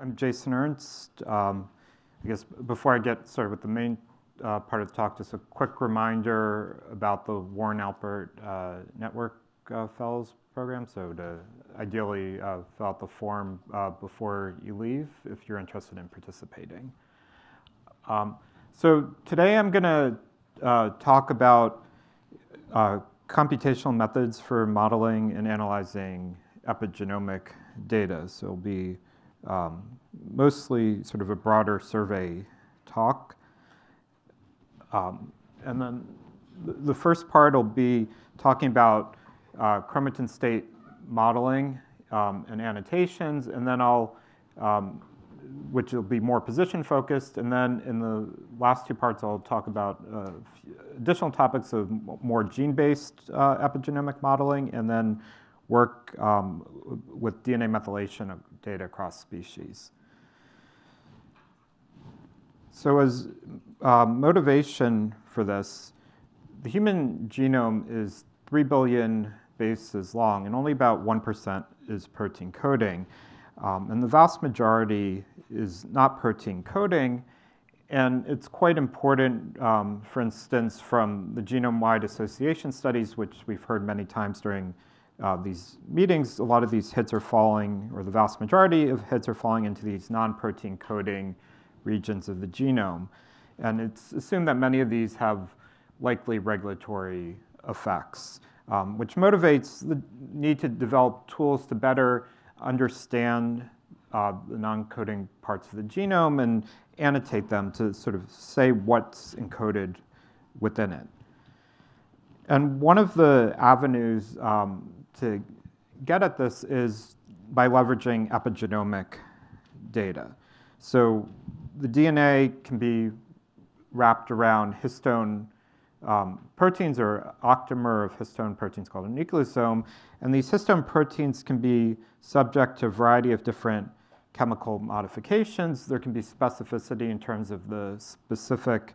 I'm Jason Ernst. I guess before I get started with the main part of the talk, just a quick reminder about the Warren Alpert Network Fellows Program. So to ideally fill out the form before you leave if you're interested in participating. So today I'm going to talk about computational methods for modeling and analyzing epigenomic data. So it'll be mostly sort of a broader survey talk. And then the first part will be talking about chromatin state modeling and annotations, and then which will be more position focused, and then in the last two parts I'll talk about additional topics of more gene-based epigenomic modeling, and then work with DNA methylation of data across species. So as motivation for this, the human genome is 3 billion bases long, and only about 1% is protein coding. And the vast majority is not protein coding, and it's quite important, for instance, from the genome-wide association studies, which we've heard many times during these meetings. A lot of these hits are falling, or the vast majority of hits are falling into these non-protein coding regions of the genome. And it's assumed that many of these have likely regulatory effects, which motivates the need to develop tools to better understand the non-coding parts of the genome and annotate them to sort of say what's encoded within it. And one of the avenues to get at this is by leveraging epigenomic data. So the DNA can be wrapped around histone proteins, or octamer of histone proteins called a nucleosome. And these histone proteins can be subject to a variety of different chemical modifications. There can be specificity in terms of the specific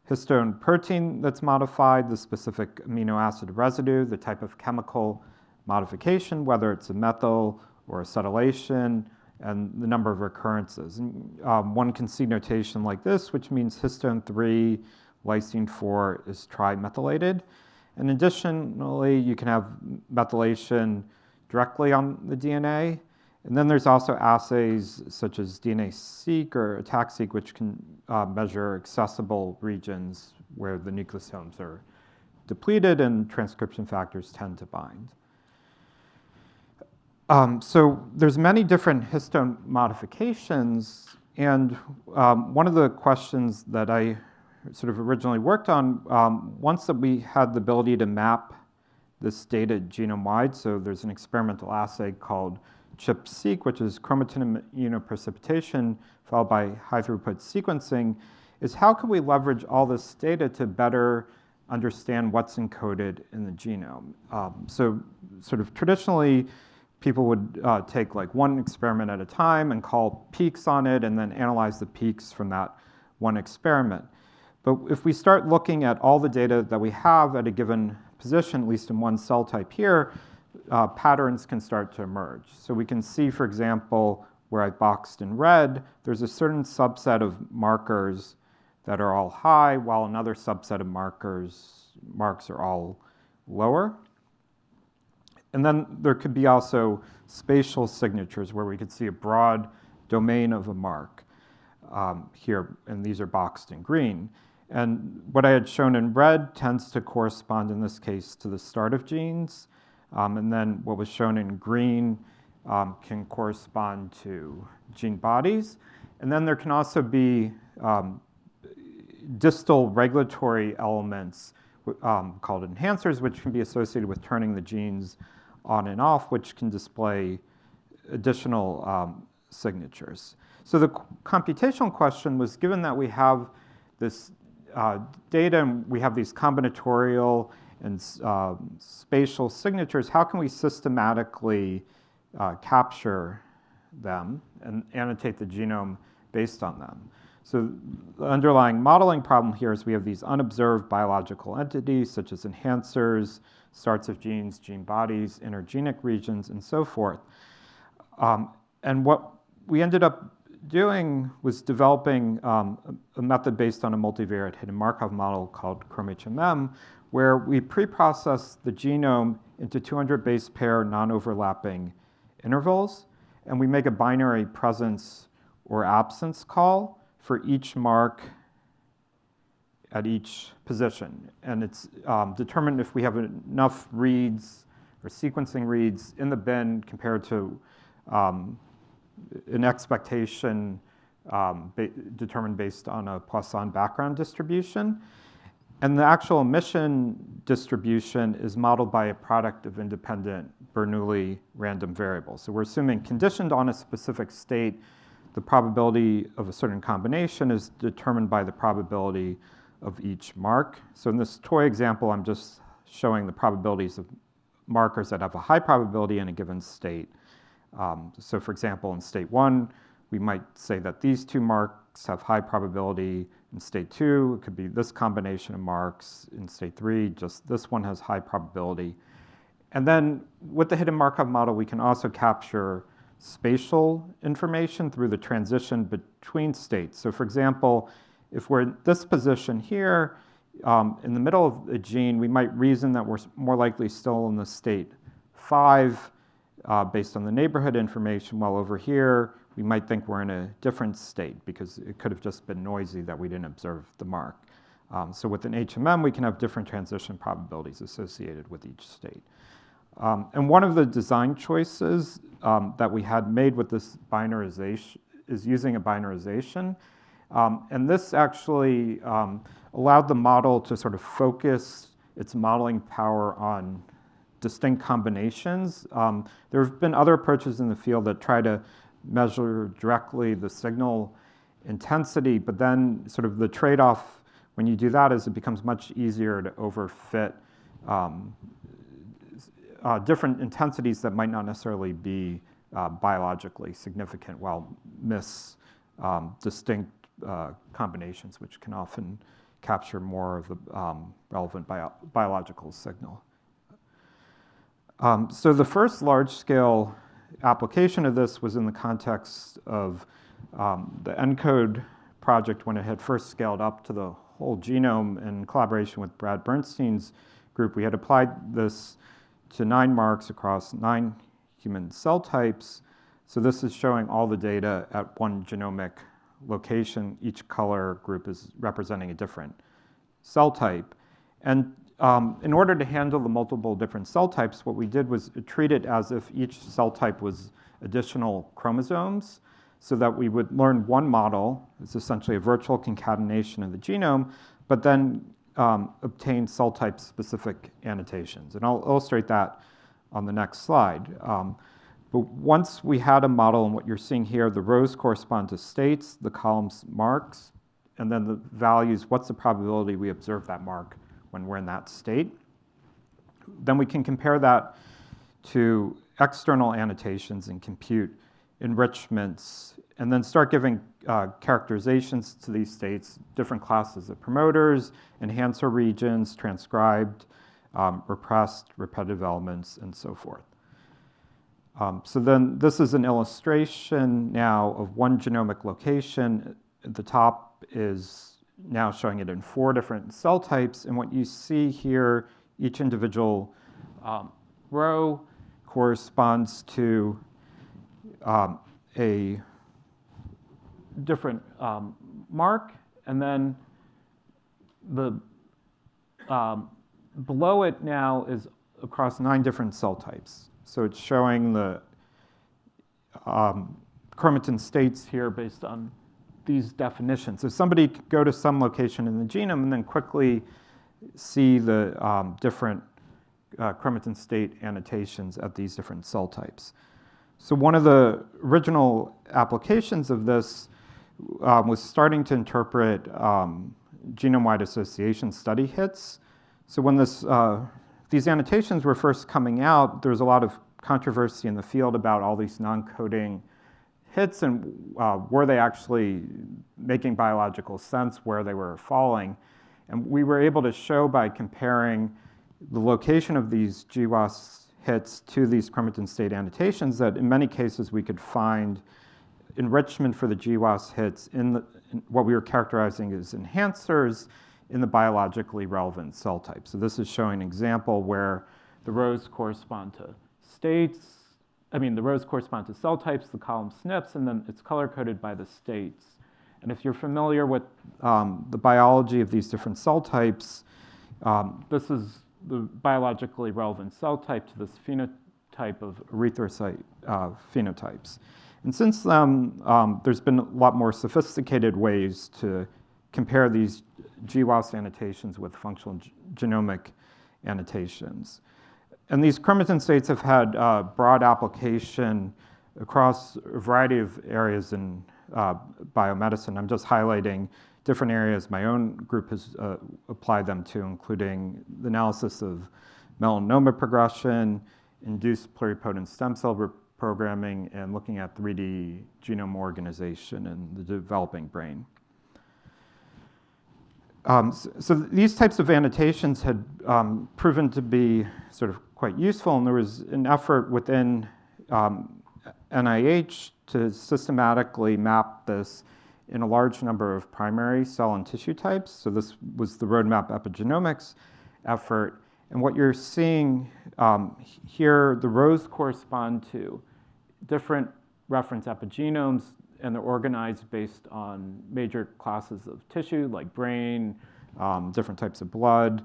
histone protein that's modified, the specific amino acid residue, the type of chemical modification, whether it's a methyl or acetylation, and the number of recurrences. And, one can see notation like this, which means histone 3, lysine 4 is trimethylated. And additionally, you can have methylation directly on the DNA. And then there's also assays such as DNA-seq or ATAC-seq, which can measure accessible regions where the nucleosomes are depleted and transcription factors tend to bind. So there's many different histone modifications, and one of the questions that I sort of originally worked on, once that we had the ability to map this data genome-wide, so there's an experimental assay called ChIP-seq, which is chromatin immunoprecipitation followed by high-throughput sequencing, is how can we leverage all this data to better understand what's encoded in the genome? So sort of traditionally, people would take like one experiment at a time and call peaks on it and then analyze the peaks from that one experiment. But if we start looking at all the data that we have at a given position, at least in one cell type here, patterns can start to emerge. So we can see, for example, where I boxed in red, there's a certain subset of markers that are all high, while another subset of marks are all lower. And then there could be also spatial signatures where we could see a broad domain of a mark here, and these are boxed in green. And what I had shown in red tends to correspond, in this case, to the start of genes. And then what was shown in green can correspond to gene bodies. And then there can also be distal regulatory elements called enhancers, which can be associated with turning the genes on and off, which can display additional signatures. So the computational question was, given that we have this data and we have these combinatorial and spatial signatures, how can we systematically capture them and annotate the genome based on them? So the underlying modeling problem here is we have these unobserved biological entities such as enhancers, starts of genes, gene bodies, intergenic regions, and so forth. And what we ended up doing was developing a method based on a multivariate hidden Markov model called ChromeHMM, where we pre-process the genome into 200 base pair non-overlapping intervals, and we make a binary presence or absence call for each mark at each position. And it's determined if we have enough reads or sequencing reads in the bin compared to an expectation determined based on a Poisson background distribution. And the actual emission distribution is modeled by a product of independent Bernoulli random variables. So we're assuming conditioned on a specific state, the probability of a certain combination is determined by the probability of each mark. So in this toy example, I'm just showing the probabilities of markers that have a high probability in a given state. So for example, in state 1, we might say that these two marks have high probability. In state 2, it could be this combination of marks. In state 3, just this one has high probability. And then with the hidden Markov model, we can also capture spatial information through the transition between states. So for example, if we're in this position here, in the middle of the gene, we might reason that we're more likely still in the state 5 based on the neighborhood information, while over here, we might think we're in a different state because it could have just been noisy that we didn't observe the mark. So with an HMM, we can have different transition probabilities associated with each state. And one of the design choices that we had made with this binarization is using a binarization. And this actually allowed the model to sort of focus its modeling power on distinct combinations. There have been other approaches in the field that try to measure directly the signal intensity, but then sort of the trade-off when you do that is it becomes much easier to overfit different intensities that might not necessarily be biologically significant while miss distinct combinations, which can often capture more of the relevant biological signal. So the first large-scale application of this was in the context of the ENCODE project when it had first scaled up to the whole genome in collaboration with Brad Bernstein's group. We had applied this to 9 marks across 9 human cell types. So this is showing all the data at one genomic location. Each color group is representing a different cell type. And in order to handle the multiple different cell types, what we did was treat it as if each cell type was additional chromosomes so that we would learn one model. It's essentially a virtual concatenation of the genome, but then obtain cell type specific annotations. And I'll illustrate that on the next slide. But once we had a model, and what you're seeing here, the rows correspond to states, the columns marks, and then the values, what's the probability we observe that mark when we're in that state. Then we can compare that to external annotations and compute enrichments, and then start giving characterizations to these states, different classes of promoters, enhancer regions, transcribed, repressed, repetitive elements, and so forth. So then this is an illustration now of one genomic location. At the top is now showing it in 4 different cell types. And what you see here, each individual row corresponds to a different mark. And then the below it now is across 9 different cell types. So it's showing the chromatin states here based on these definitions. So somebody could go to some location in the genome and then quickly see the different chromatin state annotations at these different cell types. So one of the original applications of this was starting to interpret genome-wide association study hits. So when these annotations were first coming out, there was a lot of controversy in the field about all these non-coding hits and were they actually making biological sense where they were falling. And we were able to show by comparing the location of these GWAS hits to these chromatin state annotations that in many cases we could find enrichment for the GWAS hits in what we were characterizing as enhancers in the biologically relevant cell type. So this is showing an example where the rows correspond to states. The rows correspond to cell types, the column SNPs, and then it's color-coded by the states. And if you're familiar with the biology of these different cell types, this is the biologically relevant cell type to this phenotype of erythrocyte phenotypes. And since then, there's been a lot more sophisticated ways to compare these GWAS annotations with functional genomic annotations. And these chromatin states have had broad application across a variety of areas in biomedicine. I'm just highlighting different areas my own group has applied them to, including the analysis of melanoma progression, induced pluripotent stem cell reprogramming, and looking at 3D genome organization in the developing brain. So these types of annotations had proven to be sort of quite useful, and there was an effort within NIH to systematically map this in a large number of primary cell and tissue types. So this was the roadmap epigenomics effort. And what you're seeing here, the rows correspond to different reference epigenomes, and they're organized based on major classes of tissue, like brain, different types of blood,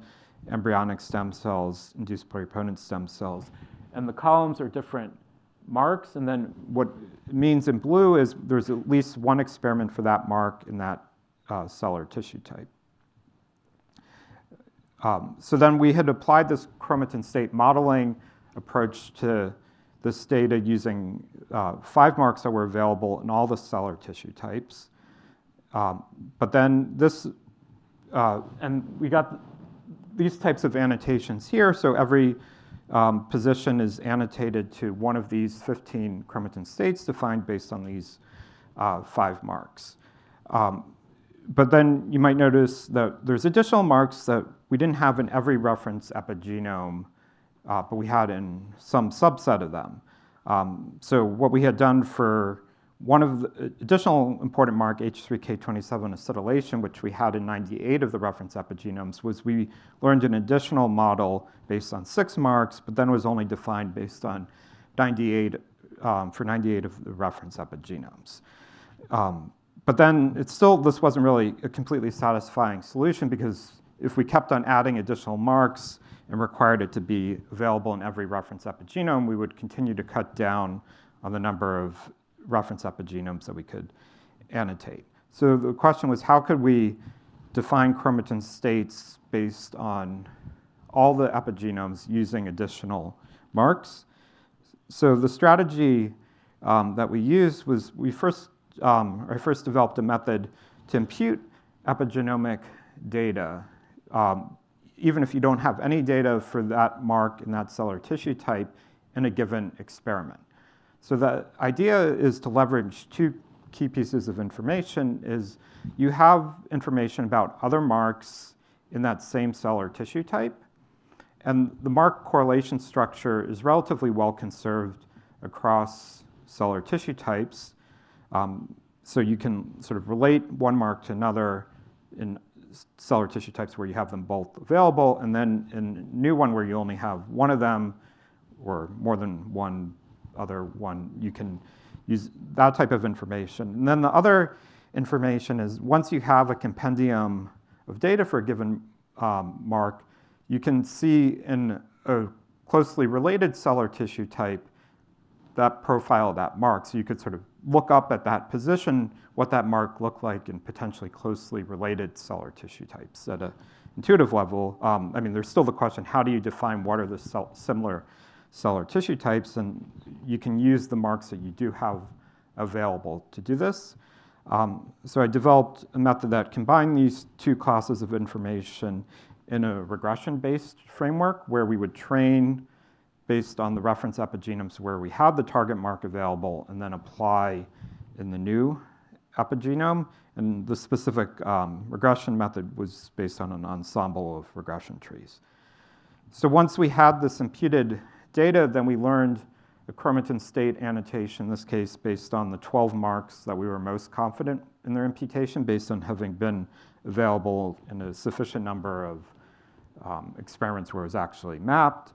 embryonic stem cells, induced pluripotent stem cells. And the columns are different marks, and then what it means in blue is there's at least one experiment for that mark in that cell or tissue type. So then we had applied this chromatin state modeling approach to this data using 5 marks that were available in all the cell or tissue types. But then this, and we got these types of annotations here. So every position is annotated to one of these 15 chromatin states defined based on these 5 marks. But then you might notice that there's additional marks that we didn't have in every reference epigenome, but we had in some subset of them. So what we had done for one of the additional important mark, H3K27 acetylation, which we had in 98 of the reference epigenomes, was we learned an additional model based on 6 marks, but then was only defined based on 98, for 98 of the reference epigenomes. But then this wasn't really a completely satisfying solution, because if we kept on adding additional marks and required it to be available in every reference epigenome, we would continue to cut down on the number of reference epigenomes that we could annotate. So the question was, how could we define chromatin states based on all the epigenomes using additional marks? So the strategy that we used was I first developed a method to impute epigenomic data, even if you don't have any data for that mark in that cell or tissue type in a given experiment. So the idea is to leverage 2 key pieces of information. Is you have information about other marks in that same cell or tissue type, and the mark correlation structure is relatively well conserved across cell or tissue types. So you can sort of relate one mark to another in cell or tissue types where you have them both available, and then in a new one where you only have one of them or more than one other one, you can use that type of information. And then the other information is, once you have a compendium of data for a given mark, you can see in a closely related cell or tissue type that profile of that mark. So you could sort of look up at that position what that mark looked like in potentially closely related cell or tissue types at an intuitive level. There's still the question, how do you define what are the similar cell or tissue types? And you can use the marks that you do have available to do this. So I developed a method that combined these 2 classes of information in a regression-based framework, where we would train based on the reference epigenomes where we had the target mark available, and then apply in the new epigenome. And the specific regression method was based on an ensemble of regression trees. So once we had this imputed data, then we learned a chromatin state annotation, in this case based on the 12 marks that we were most confident in their imputation based on having been available in a sufficient number of experiments where it was actually mapped.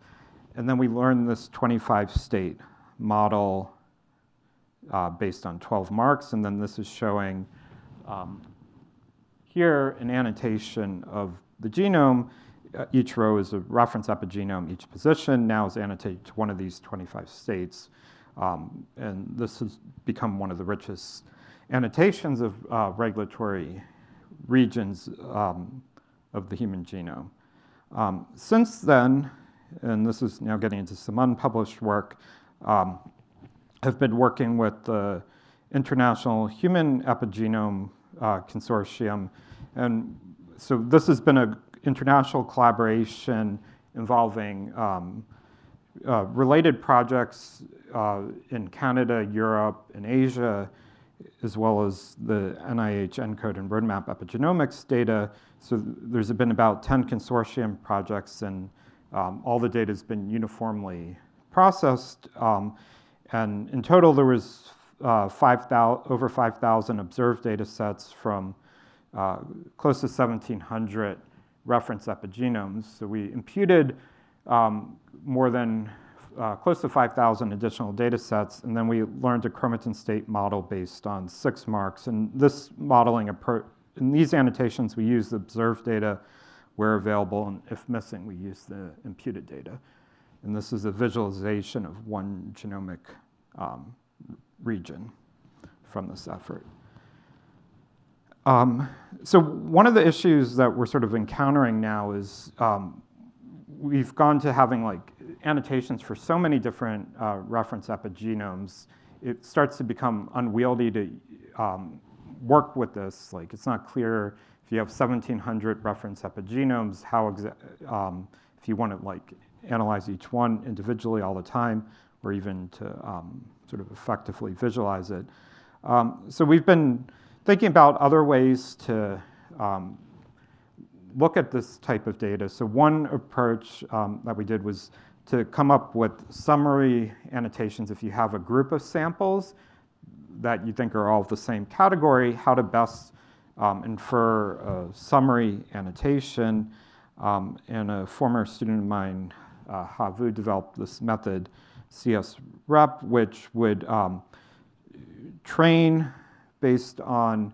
And then we learned this 25-state model based on 12 marks, and then this is showing here an annotation of the genome. Each row is a reference epigenome. Each position now is annotated to one of these 25 states. And this has become one of the richest annotations of regulatory regions of the human genome. Since then, and this is now getting into some unpublished work, have been working with the International Human Epigenome Consortium. And so this has been an international collaboration involving related projects in Canada, Europe, and Asia, as well as the NIH ENCODE and Roadmap epigenomics data. So there's been about 10 consortium projects, and all the data has been uniformly processed. And in total, there was over 5,000 observed data sets from close to 1,700 reference epigenomes. So we imputed more than close to 5,000 additional data sets, and then we learned a chromatin state model based on 6 marks. And this modeling approach, in these annotations, we use the observed data where available, and if missing, we use the imputed data. And this is a visualization of one genomic region from this effort. So one of the issues that we're sort of encountering now is we've gone to having like annotations for so many different reference epigenomes. It starts to become unwieldy to work with this. Like, it's not clear if you have 1,700 reference epigenomes, how if you want to like analyze each one individually all the time, or even to sort of effectively visualize it. So we've been thinking about other ways to look at this type of data. So one approach that we did was to come up with summary annotations. If you have a group of samples that you think are all of the same category, how to best infer a summary annotation. And a former student of mine, Havu, developed this method, CSREP, which would train based on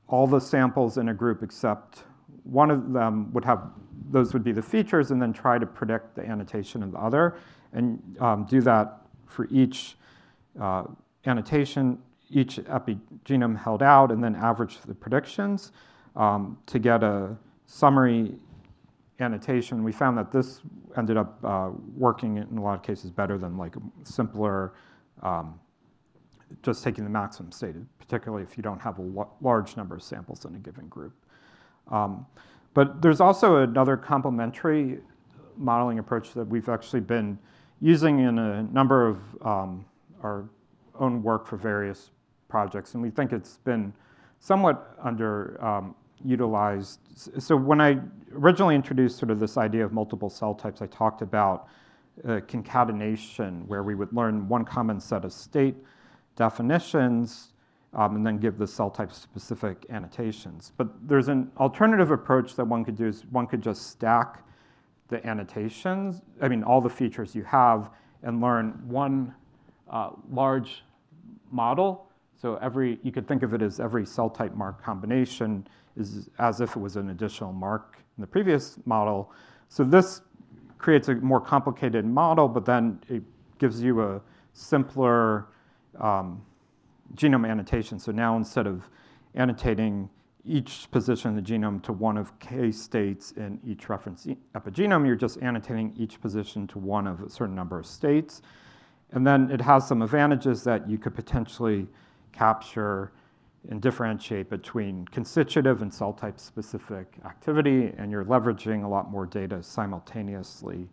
all the samples in a group except one of them would have, those would be the features, and then try to predict the annotation of the other, and do that for each annotation, each epigenome held out, and then average the predictions to get a summary annotation. We found that this ended up working in a lot of cases better than like a simpler, just taking the maximum stated, particularly if you don't have a large number of samples in a given group. But there's also another complementary modeling approach that we've actually been using in a number of our own work for various projects, and we think it's been somewhat underutilized. So when I originally introduced sort of this idea of multiple cell types, I talked about concatenation, where we would learn one common set of state definitions and then give the cell type specific annotations. But there's an alternative approach that one could do is one could just stack the annotations, I mean all the features you have, and learn one large model. So you could think of it as every cell type mark combination is as if it was an additional mark in the previous model. So this creates a more complicated model, but then it gives you a simpler genome annotation. So now instead of annotating each position of the genome to one of k states in each reference epigenome, you're just annotating each position to one of a certain number of states. And then it has some advantages that you could potentially capture and differentiate between constitutive and cell type specific activity, and you're leveraging a lot more data simultaneously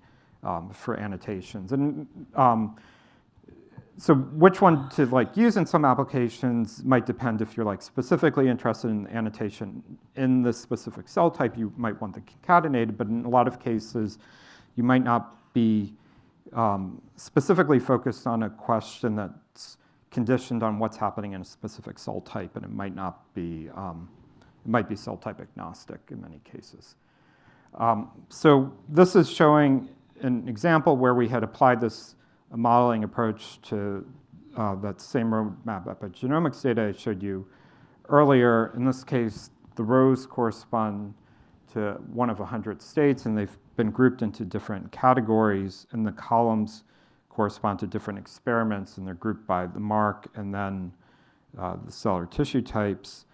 for annotations. And so which one to like use in some applications might depend. If you're like specifically interested in annotation in this specific cell type, you might want the concatenated, but in a lot of cases, you might not be specifically focused on a question that's conditioned on what's happening in a specific cell type, and it might not be, it might be cell type agnostic in many cases. So this is showing an example where we had applied this modeling approach to that same roadmap epigenomics data I showed you earlier. In this case, the rows correspond to one of 100 states, and they've been grouped into different categories, and the columns correspond to different experiments, and they're grouped by the mark and then the cell or tissue types.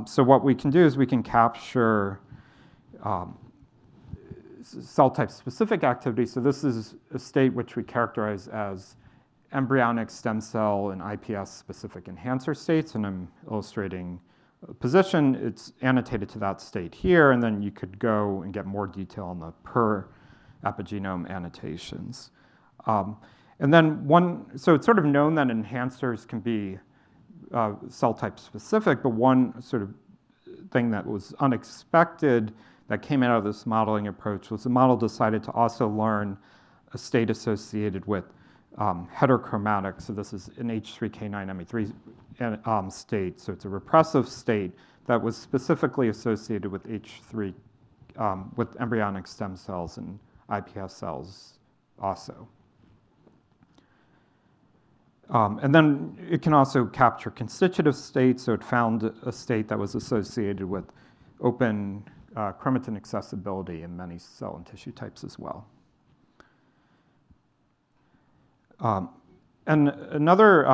So what we can do is we can capture cell type specific activity. So this is a state which we characterize as embryonic stem cell and iPS specific enhancer states, and I'm illustrating a position. It's annotated to that state here, and then you could go and get more detail on the per epigenome annotations. And then so it's sort of known that enhancers can be cell type specific, but one sort of thing that was unexpected that came out of this modeling approach was the model decided to also learn a state associated with heterochromatic. So this is an H3K9ME3 state. So it's a repressive state that was specifically associated with H3, with embryonic stem cells and iPS cells also. And then it can also capture constitutive states. So it found a state that was associated with open chromatin accessibility in many cell and tissue types as well. And another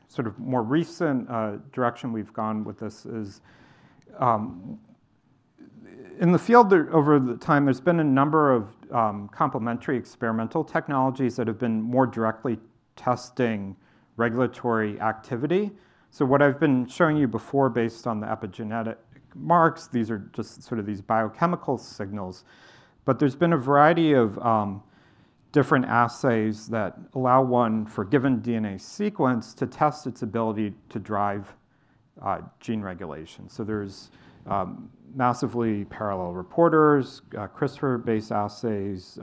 sort of more recent direction we've gone with this is in the field over the time, there's been a number of complementary experimental technologies that have been more directly testing regulatory activity. So what I've been showing you before based on the epigenetic marks, these are just sort of these biochemical signals. But there's been a variety of different assays that allow one for a given DNA sequence to test its ability to drive gene regulation. So there's massively parallel reporters, CRISPR-based assays,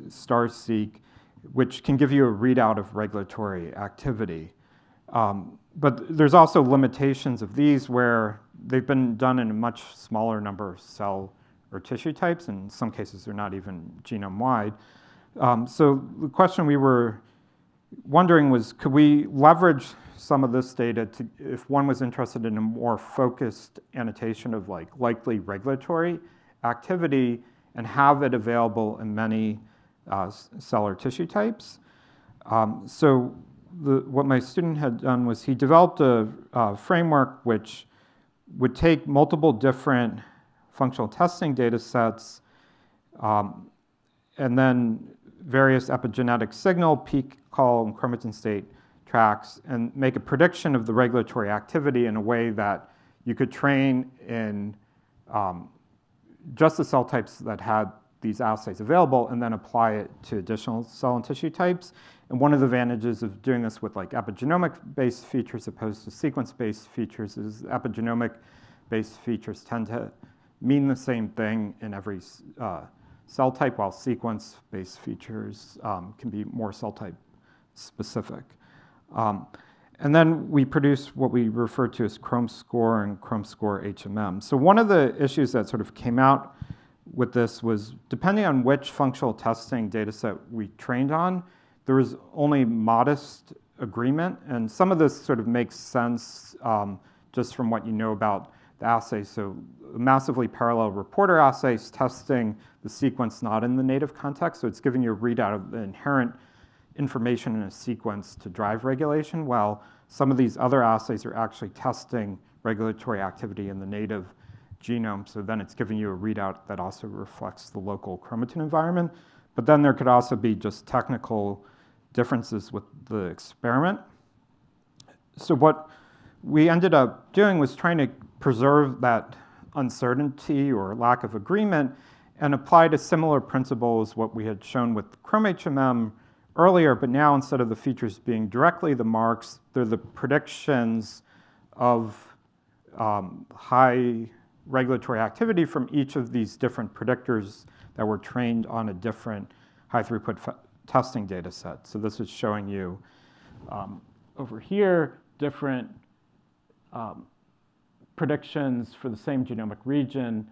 StarSeq, which can give you a readout of regulatory activity. But there's also limitations of these where they've been done in a much smaller number of cell or tissue types. In some cases, they're not even genome-wide. So the question we were wondering was, could we leverage some of this data to, if one was interested in a more focused annotation of like likely regulatory activity and have it available in many cell or tissue types? So what my student had done was he developed a framework which would take multiple different functional testing data sets and then various epigenetic signal, peak, call, and chromatin state tracks, and make a prediction of the regulatory activity in a way that you could train in just the cell types that had these assays available and then apply it to additional cell and tissue types. And one of the advantages of doing this with like epigenomic-based features opposed to sequence-based features is epigenomic-based features tend to mean the same thing in every cell type, while sequence-based features can be more cell type specific. And then we produce what we refer to as Chrome score and Chrome score HMM. So one of the issues that sort of came out with this was, depending on which functional testing data set we trained on, there was only modest agreement. And some of this sort of makes sense just from what you know about the assay. So massively parallel reporter assays testing the sequence not in the native context. So it's giving you a readout of the inherent information in a sequence to drive regulation, while some of these other assays are actually testing regulatory activity in the native genome. So then it's giving you a readout that also reflects the local chromatin environment. But then there could also be just technical differences with the experiment. So what we ended up doing was trying to preserve that uncertainty or lack of agreement and applied a similar principle as what we had shown with Chrome HMM earlier, but now instead of the features being directly the marks, they're the predictions of high regulatory activity from each of these different predictors that were trained on a different high throughput testing data set. So this is showing you over here different predictions for the same genomic region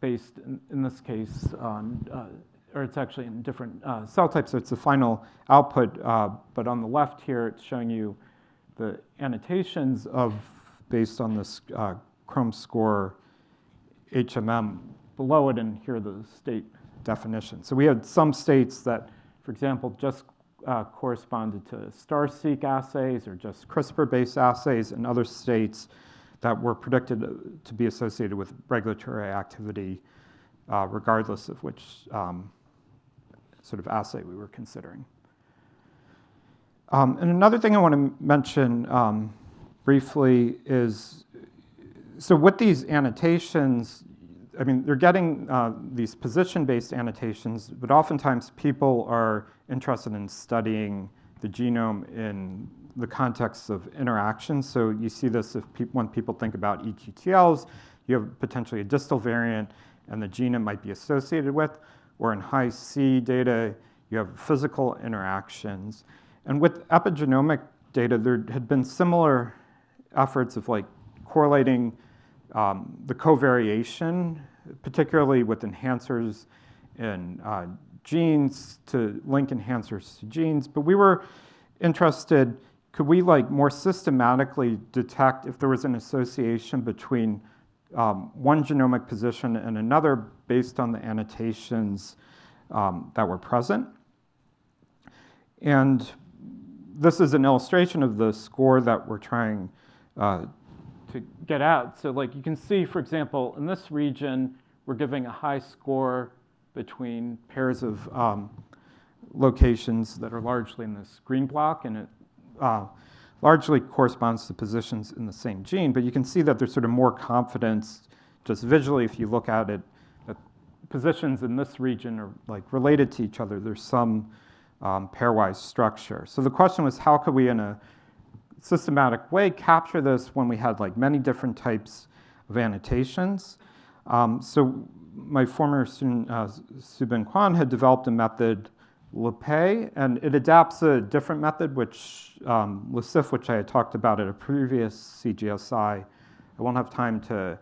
based, in this case, on, or it's actually in different cell types, so it's the final output. But on the left here, it's showing you the annotations based on this Chrome score HMM below it, and here are the state definitions. So we had some states that, for example, just corresponded to star-seq assays or just CRISPR-based assays, and other states that were predicted to be associated with regulatory activity, regardless of which sort of assay we were considering. And another thing I want to mention briefly is, so with these annotations, I mean, they're getting these position-based annotations, but oftentimes people are interested in studying the genome in the context of interactions. So you see this when people think about eQTLs, you have potentially a distal variant and the gene it might be associated with, or in high-C data, you have physical interactions. And with epigenomic data, there had been similar efforts of like correlating the covariation, particularly with enhancers in genes, to link enhancers to genes. But we were interested, could we like more systematically detect if there was an association between one genomic position and another based on the annotations that were present? And this is an illustration of the score that we're trying to get out. So like you can see, for example, in this region, we're giving a high score between pairs of locations that are largely in this green block, and it largely corresponds to positions in the same gene. But you can see that there's sort of more confidence just visually if you look at it, that positions in this region are like related to each other. There's some pairwise structure. So the question was, how could we in a systematic way capture this when we had like many different types of annotations? So my former student, Subin Kwan, had developed a method, LePay, and it adapts a different method, which LeCif, which I had talked about at a previous CGSI. I won't have time to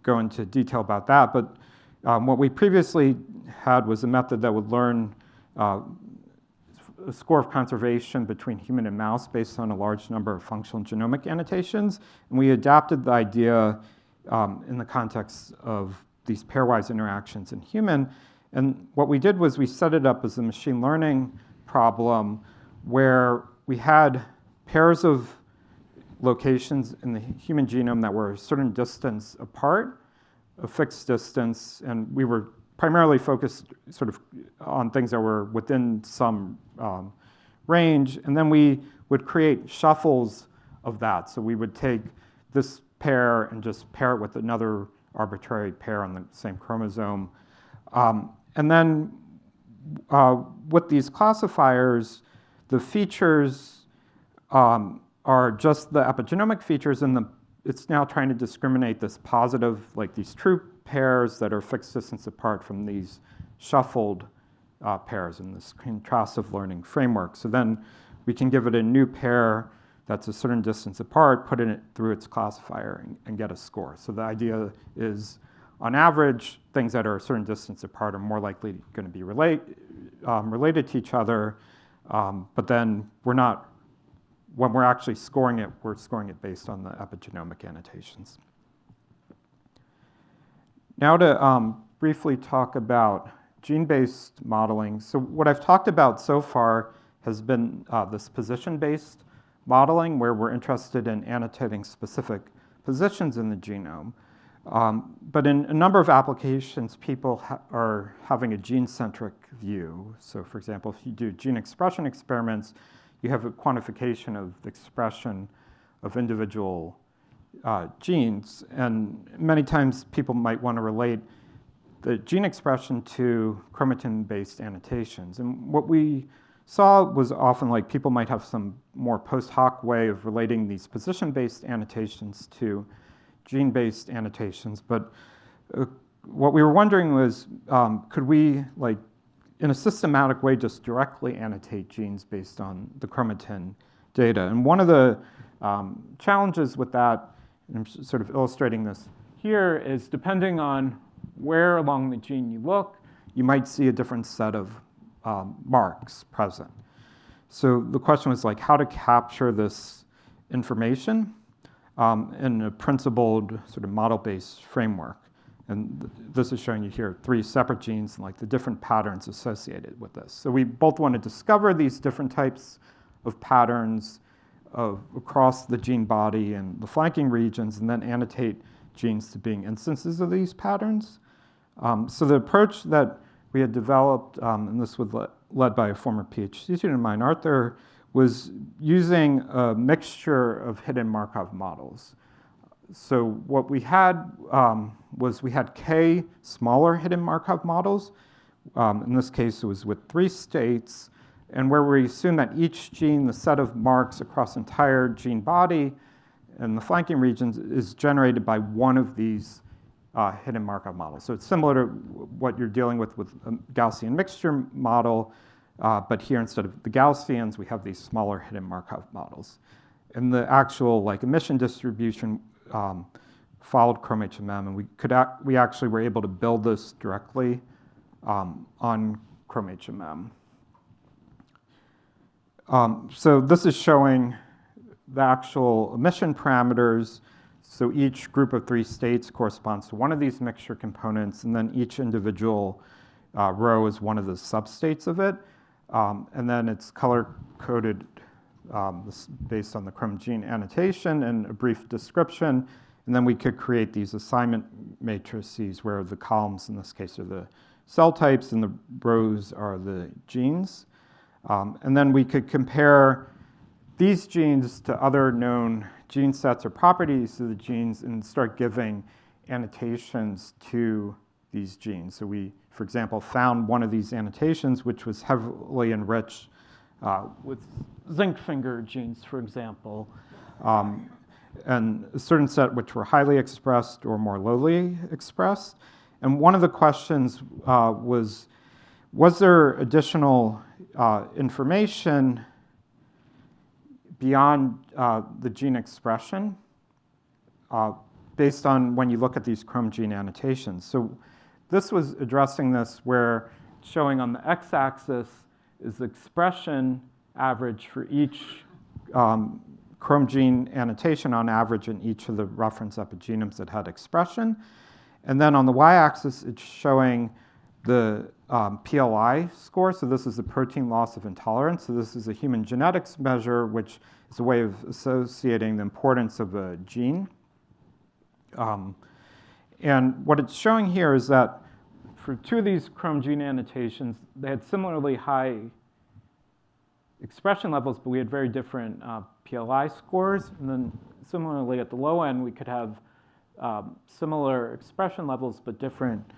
go into detail about that, but what we previously had was a method that would learn a score of conservation between human and mouse based on a large number of functional genomic annotations. And we adapted the idea in the context of these pairwise interactions in human. And what we did was we set it up as a machine learning problem where we had pairs of locations in the human genome that were a certain distance apart, a fixed distance, and we were primarily focused sort of on things that were within some range, and then we would create shuffles of that. So we would take this pair and just pair it with another arbitrary pair on the same chromosome. And then with these classifiers, the features are just the epigenomic features, and it's now trying to discriminate this positive, like these true pairs that are fixed distance apart from these shuffled pairs in this contrastive learning framework. So then we can give it a new pair that's a certain distance apart, put it through its classifier, and get a score. So the idea is, on average, things that are a certain distance apart are more likely going to be related to each other, but then when we're actually scoring it, we're scoring it based on the epigenomic annotations. Now to briefly talk about gene-based modeling. So what I've talked about so far has been this position-based modeling, where we're interested in annotating specific positions in the genome. But in a number of applications, people are having a gene-centric view. So for example, if you do gene expression experiments, you have a quantification of the expression of individual genes. And many times people might want to relate the gene expression to chromatin-based annotations. And what we saw was often like people might have some more post hoc way of relating these position-based annotations to gene-based annotations. But what we were wondering was, could we like in a systematic way, just directly annotate genes based on the chromatin data. And one of the challenges with that, and I'm sort of illustrating this here, is depending on where along the gene you look, you might see a different set of marks present. So the question was like how to capture this information in a principled sort of model-based framework. And this is showing you here 3 separate genes and like the different patterns associated with this. So we both want to discover these different types of patterns across the gene body and the flanking regions, and then annotate genes to being instances of these patterns. So the approach that we had developed, and this was led by a former PhD student of mine, Arthur, was using a mixture of hidden Markov models. So what we had was we had K smaller hidden Markov models. In this case, it was with 3 states, and where we assume that each gene, the set of marks across the entire gene body and the flanking regions, is generated by one of these hidden Markov models. So it's similar to what you're dealing with a Gaussian mixture model, but here instead of the Gaussians, we have these smaller hidden Markov models. And the actual like emission distribution followed ChromeHMM, and we actually were able to build this directly on ChromeHMM. So this is showing the actual emission parameters. So each group of 3 states corresponds to one of these mixture components, and then each individual row is one of the substates of it. And then it's color-coded based on the chrome gene annotation and a brief description. And then we could create these assignment matrices where the columns, in this case, are the cell types and the rows are the genes. And then we could compare these genes to other known gene sets or properties of the genes and start giving annotations to these genes. So we, for example, found one of these annotations which was heavily enriched with zinc finger genes, for example, and a certain set which were highly expressed or more lowly expressed. And one of the questions was there additional information beyond the gene expression based on when you look at these chrome gene annotations? So this was addressing this where showing on the x-axis is the expression average for each chrome gene annotation on average in each of the reference epigenomes that had expression. And then on the y-axis, it's showing the PLI score. So this is the protein loss of intolerance. So this is a human genetics measure, which is a way of associating the importance of a gene. And what it's showing here is that for 2 of these chrome gene annotations, they had similarly high expression levels, but we had very different PLI scores. And then similarly at the low end, we could have similar expression levels, but different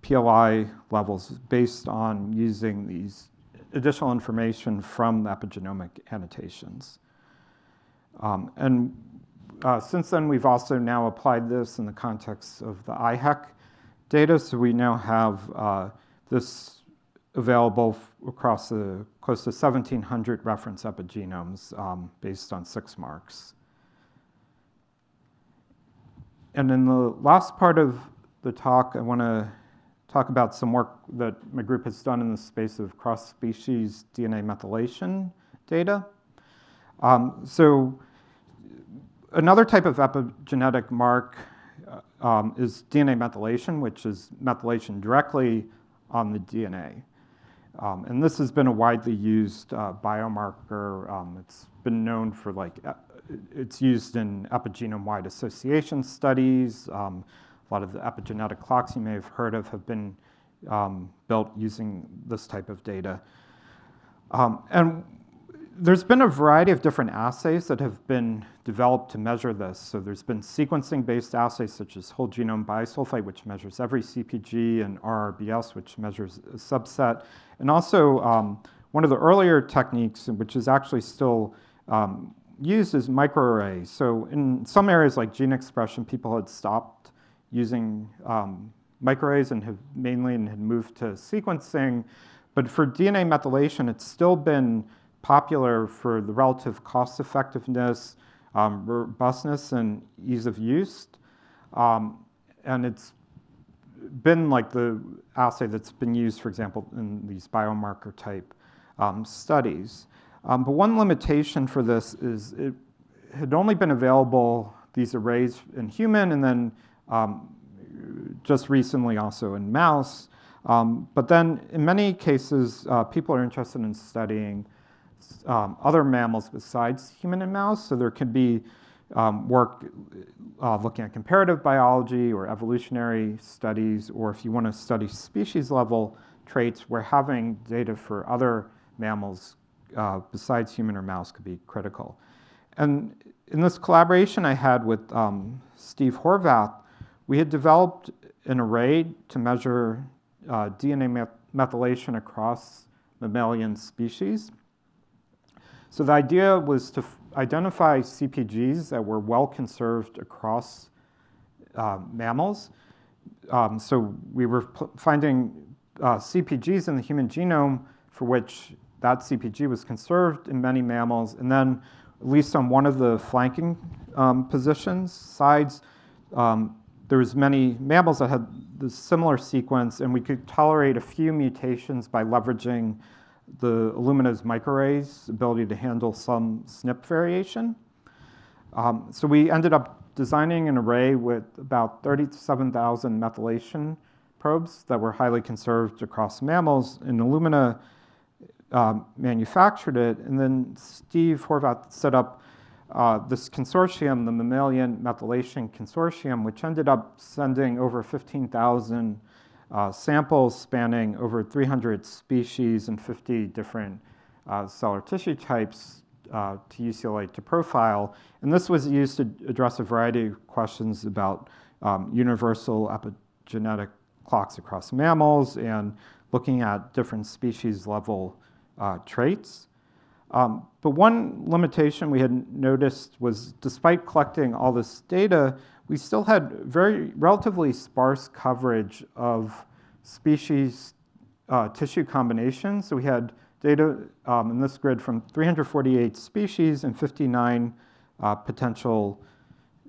PLI levels based on using these additional information from the epigenomic annotations. Since then, we've also now applied this in the context of the IHEC data. So we now have this available across close to 1,700 reference epigenomes based on 6 marks. And in the last part of the talk, I want to talk about some work that my group has done in the space of cross-species DNA methylation data. So another type of epigenetic mark is DNA methylation, which is methylation directly on the DNA. And this has been a widely used biomarker. It's been known for it's used in epigenome-wide association studies. A lot of the epigenetic clocks you may have heard of have been built using this type of data. And there's been a variety of different assays that have been developed to measure this. So there's been sequencing-based assays such as whole genome bisulfite, which measures every CPG, and RRBS, which measures a subset. And also one of the earlier techniques, which is actually still used, is microarrays. So in some areas like gene expression, people had stopped using microarrays and mainly had moved to sequencing. But for DNA methylation, it's still been popular for the relative cost effectiveness, robustness, and ease of use. And it's been like the assay that's been used, for example, in these biomarker type studies. But one limitation for this is it had only been available, these arrays, in human, and then just recently also in mouse. But then in many cases, people are interested in studying other mammals besides human and mouse. So there could be work looking at comparative biology or evolutionary studies, or if you want to study species level traits, where having data for other mammals besides human or mouse could be critical. And in this collaboration I had with Steve Horvath, we had developed an array to measure DNA methylation across mammalian species. So the idea was to identify CPGs that were well conserved across mammals. So we were finding CPGs in the human genome for which that CPG was conserved in many mammals, and then at least on one of the flanking sides, there was many mammals that had this similar sequence, and we could tolerate a few mutations by leveraging the Illumina's microarrays' ability to handle some SNP variation. So we ended up designing an array with about 37,000 methylation probes that were highly conserved across mammals, and Illumina manufactured it, and then Steve Horvath set up this consortium, the Mammalian Methylation Consortium, which ended up sending over 15,000 samples spanning over 300 species and 50 different cellular tissue types to UCLA to profile. And this was used to address a variety of questions about universal epigenetic clocks across mammals and looking at different species level traits. But one limitation we had noticed was, despite collecting all this data, we still had relatively sparse coverage of species tissue combinations. So we had data in this grid from 348 species and 59 potential,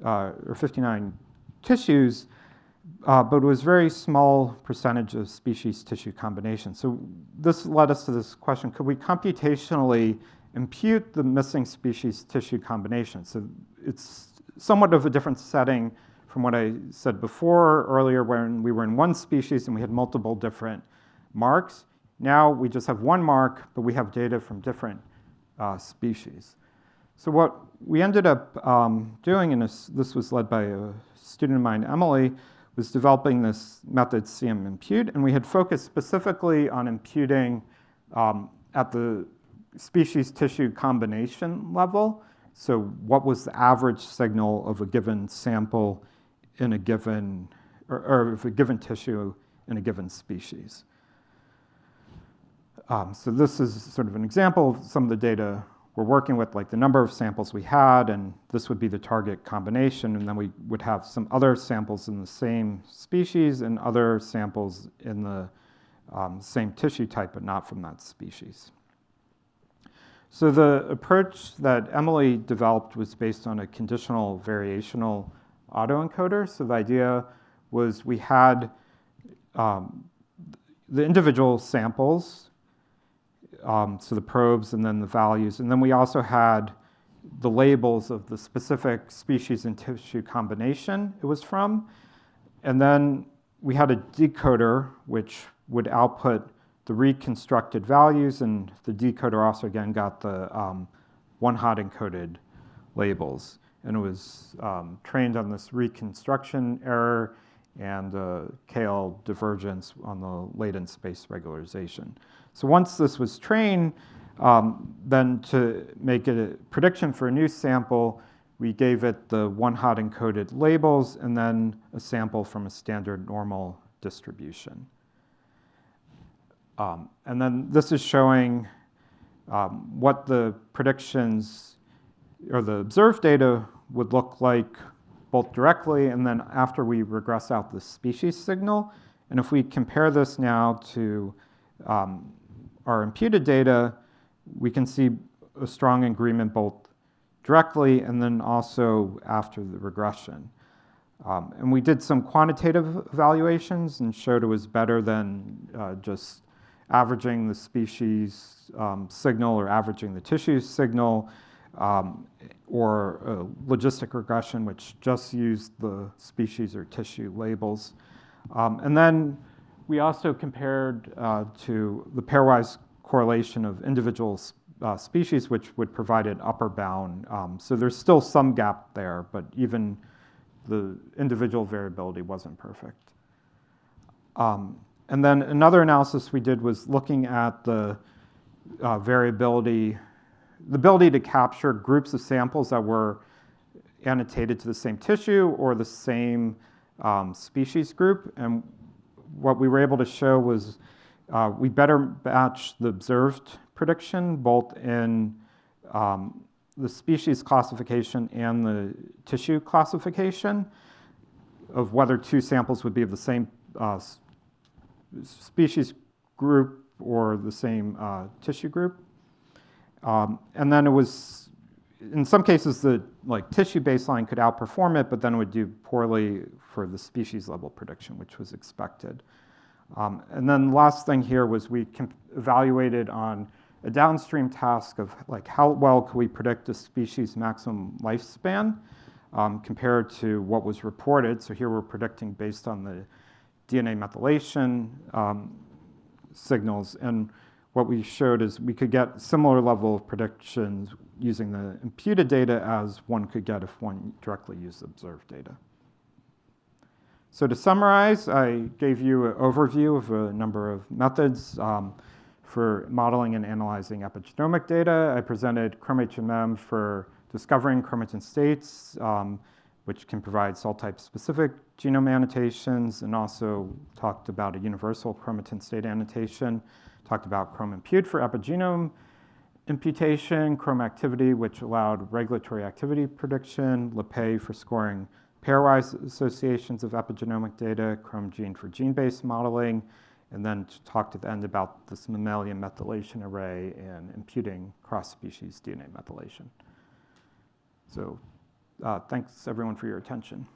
or 59 tissues, but it was very small percentage of species tissue combinations. So this led us to this question: could we computationally impute the missing species tissue combination? So it's somewhat of a different setting from what I said before earlier, when we were in one species and we had multiple different marks. Now we just have one mark, but we have data from different species. So what we ended up doing, and this was led by a student of mine, Emily, was developing this method CM-Impute, and we had focused specifically on imputing at the species tissue combination level. So what was the average signal of a given sample in a given, or of a given tissue in a given species? So this is sort of an example of some of the data we're working with, like the number of samples we had, and this would be the target combination, and then we would have some other samples in the same species and other samples in the same tissue type, but not from that species. So the approach that Emily developed was based on a conditional variational autoencoder. So the idea was we had the individual samples, so the probes and then the values, and then we also had the labels of the specific species and tissue combination it was from. And then we had a decoder which would output the reconstructed values, and the decoder also again got the one-hot encoded labels. And it was trained on this reconstruction error and KL divergence on the latent space regularization. So once this was trained, then to make a prediction for a new sample, we gave it the one-hot encoded labels and then a sample from a standard normal distribution. And then this is showing what the predictions or the observed data would look like both directly and then after we regress out the species signal. And if we compare this now to our imputed data, we can see a strong agreement both directly and then also after the regression. And we did some quantitative evaluations and showed it was better than just averaging the species signal or averaging the tissue signal, or a logistic regression, which just used the species or tissue labels. And then we also compared to the pairwise correlation of individual species, which would provide an upper bound. So there's still some gap there, but even the individual variability wasn't perfect. And then another analysis we did was looking at the variability, the ability to capture groups of samples that were annotated to the same tissue or the same species group. And what we were able to show was we better matched the observed prediction, both in the species classification and the tissue classification of whether two samples would be of the same species group or the same tissue group. And then it was, in some cases, the tissue baseline could outperform it, but then it would do poorly for the species level prediction, which was expected. And then the last thing here was we evaluated on a downstream task of how well could we predict a species maximum lifespan compared to what was reported. So here we're predicting based on the DNA methylation signals. And what we showed is we could get similar level of predictions using the imputed data as one could get if one directly used observed data. So to summarize, I gave you an overview of a number of methods for modeling and analyzing epigenomic data. I presented chromHMM for discovering chromatin states, which can provide cell type specific genome annotations, and also talked about a universal chromatin state annotation. Talked about chrome-impute for epigenome imputation, chrome-activity, which allowed regulatory activity prediction, LePay for scoring pairwise associations of epigenomic data, chrome-gene for gene-based modeling, and then talked at the end about this mammalian methylation array and imputing cross-species DNA methylation. So thanks, everyone, for your attention.